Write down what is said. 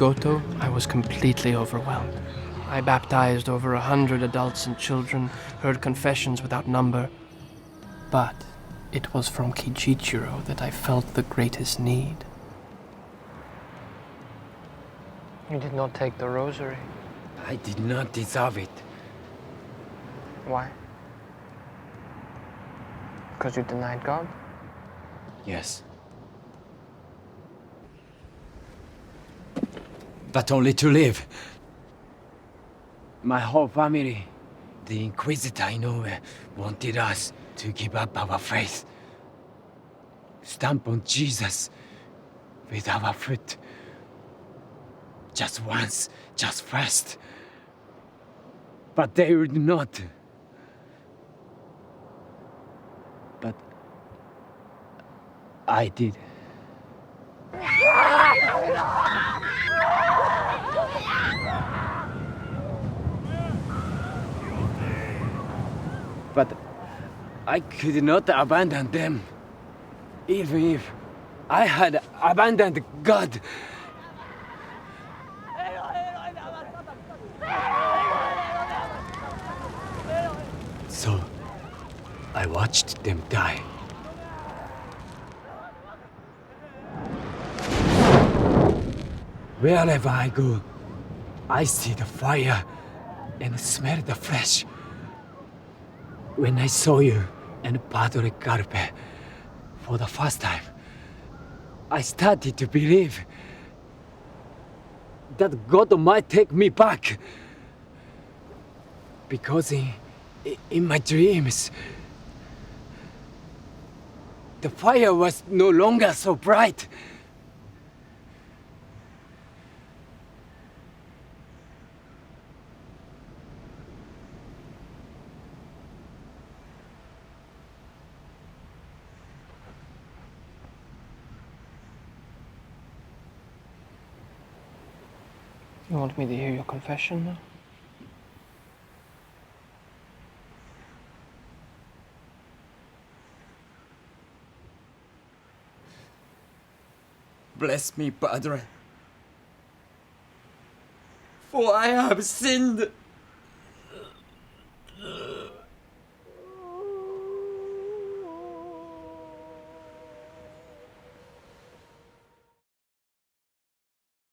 Goto, I was completely overwhelmed. I baptized over 100 adults and children, heard confessions without number. But it was from Kijichiro that I felt the greatest need. You did not take the rosary. I did not deserve it. Why? Because you denied God? Yes. But only to live. My whole family, the Inquisitor Inoue, wanted us to give up our faith. Stamp on Jesus with our foot. Just once, just first. But they would not. But I did. But I could not abandon them, even if I had abandoned God. So, I watched them die. Wherever I go, I see the fire and smell the flesh. When I saw you and Padre Carpe for the first time, I started to believe that God might take me back. Because in my dreams, the fire was no longer so bright. You want me to hear your confession now? Bless me, Padre, for I have sinned.